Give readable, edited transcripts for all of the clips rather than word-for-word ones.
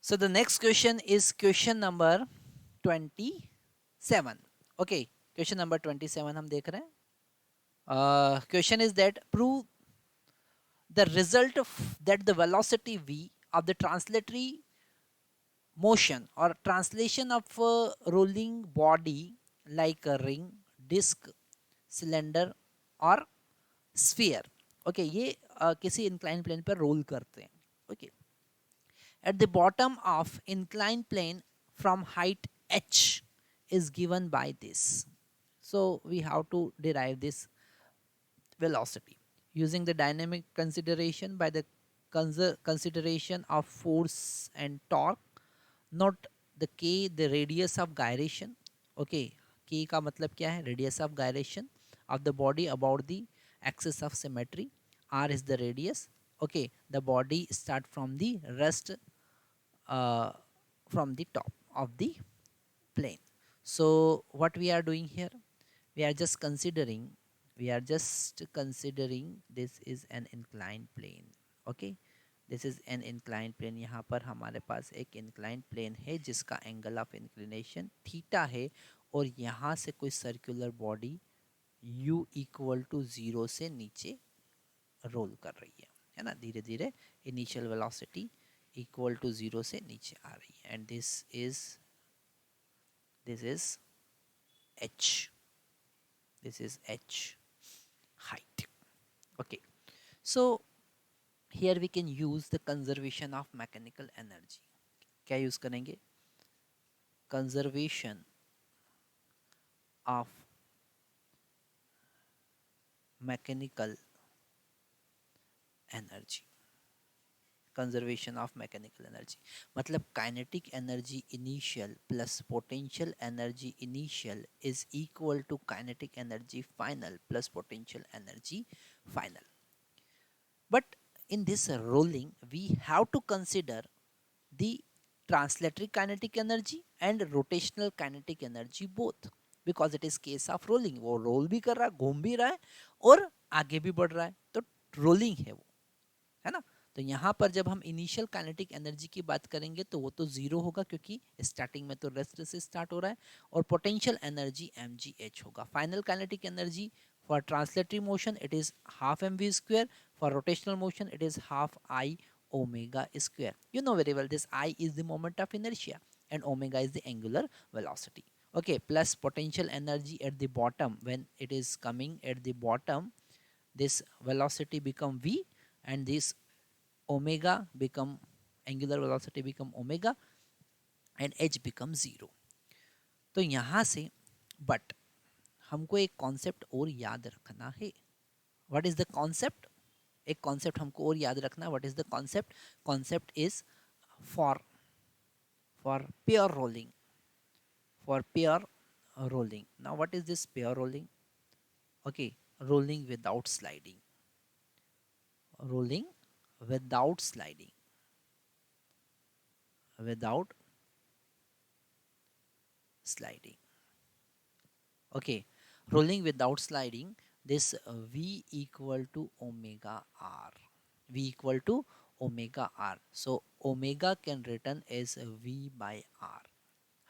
So the next question is question number 27. Okay, question number 27 हम देख रहे हैं. Question is that prove the result of that the velocity v of the translatory motion or translation of a rolling body like a ring, disc, cylinder or sphere. Okay, ये किसी inclined plane पर roll करते हैं. Okay, at the bottom of inclined plane from height h is given by this. So we have to derive this velocity using the dynamic consideration by the consideration of force and torque, not the k, the radius of gyration. Okay, k का मतलब क्या है? Radius of gyration of the body about the axis of symmetry. R is the radius. Okay, the body start from the rest uh, from the top of the plane. So what we are doing here, we are just considering this is an inclined plane. Okay, this is an inclined plane. यहाँ पर हमारे पास एक inclined plane है जिसका angle of inclination theta है और यहाँ से कोई circular body u equal to 0 से नीचे रोल कर रही है ना, धीरे धीरे इनिशियल वेलोसिटी इक्वल टू 0 से नीचे आ रही है. And this is h, this is h height. Okay, so here we can use the conservation of mechanical energy. क्या यूज करेंगे? Conservation of mechanical energy. Conservation of mechanical energy मतलब kinetic energy initial plus potential energy initial is equal to kinetic energy final plus potential energy final. But in this rolling we have to consider the translatory kinetic energy and rotational kinetic energy both, because it is case of rolling. वो role भी कर रहा है, घूम भी रहा है और आगे भी बढ़ रहा है, तो रोलिंग है वो, है ना. तो यहाँ पर जब हम इनिशियल काइनेटिक एनर्जी की बात करेंगे तो वो तो जीरो होगा क्योंकि स्टार्टिंग में तो रेस्ट से स्टार्ट हो रहा है, और पोटेंशियल एनर्जी mgh होगा. Final kinetic energy for translatory motion it is half mv square, for rotational motion it is half I omega square. You know very well this I is the moment of inertia and omega is the angular velocity. Okay, plus potential energy at the bottom, when it is coming at the bottom this velocity become v and this omega become angular velocity become omega and h become 0. तो यहाँ से but हमको एक concept और याद रखना है. What is the concept? एक कॉन्सेप्ट हमको और याद रखना. What is the concept? Concept is for pair rolling. For pair rolling. Now what is this pair rolling? Okay, rolling without sliding. Rolling without sliding. Without sliding. Okay, rolling without sliding, this v equal to omega r. V equal to omega r. So omega can written as v by r.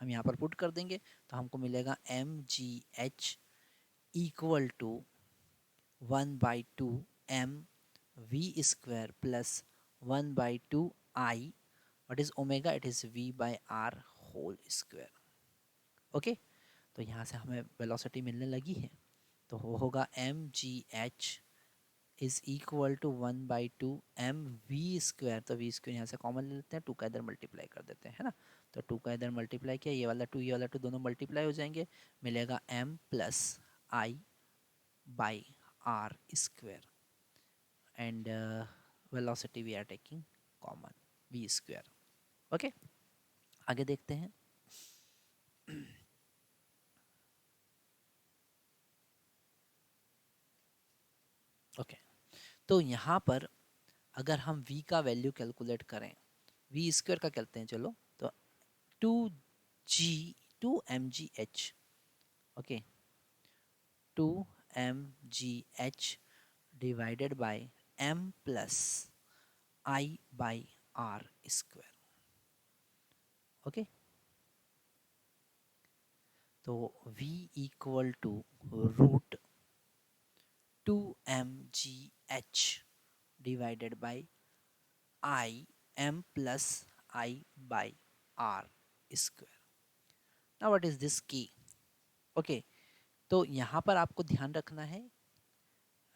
हम यहाँ पर put कर देंगे तो हमको मिलेगा mgh equal to 1/2 m v square plus 1/2 I. What is omega? It is v by r whole square. Okay, तो यहाँ से हमें वेलोसिटी मिलने लगी है. तो वो होगा mgh is equal to 1/2 M V square. तो वी स्क्वायर यहाँ से कॉमन ले लेते हैं, 2 का इधर मल्टीप्लाई कर देते हैं, है ना. तो 2 का इधर मल्टीप्लाई किया, ये वाला 2 ये वाला 2 दोनों मल्टीप्लाई हो जाएंगे, मिलेगा m plus I by r square and velocity v are taking common v square. Okay, आगे देखते हैं. ओके तो यहाँ पर अगर हम v का वैल्यू कैलकुलेट करें, v स्क्वायर का कहते हैं चलो, तो 2mgh. Okay, 2mgh divided by m plus i by r square. Okay, तो v equal to root 2mgh divided by I m plus i by r square. Now what is this k? Okay, तो यहाँ पर आपको ध्यान रखना है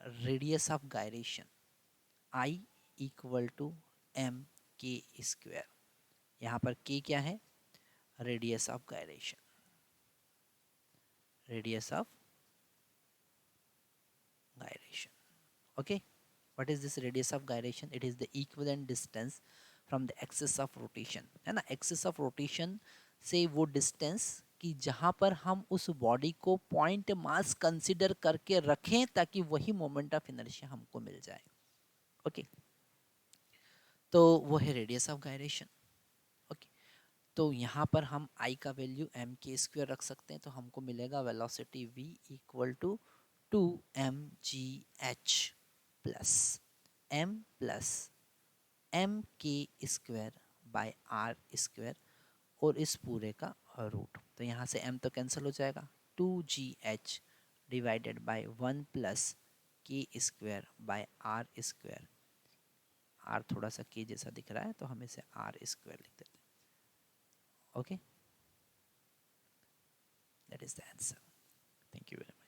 radius of gyration I equal to M k square. यहाँ पर k क्या है? Radius of gyration, radius of gyration. Okay, what is this radius of gyration? It is the equivalent distance from the axis of rotation, है ना। axis of rotation से वो distance कि जहाँ पर हम उस बॉडी को पॉइंट मास कंसिडर करके रखें ताकि वही मोमेंट ऑफ इनर्शिया हमको मिल जाए। ओके, तो वो है रेडियस ऑफ गायरेशन। ओके, तो यहाँ पर हम आई का वैल्यू एम के स्क्वायर रख सकते हैं, तो हमको मिलेगा velocity v equal to 2mgh plus m plus M k square by r square और इस पूरे का रूट। तो यहाँ से m तो कैंसिल हो जाएगा, 2gh divided by 1 plus k square by r square. आर थोड़ा सा के जैसा दिख रहा है तो हम इसे आर स्क्वायर लिख देते हैं। Okay, that is the answer. Thank you very much.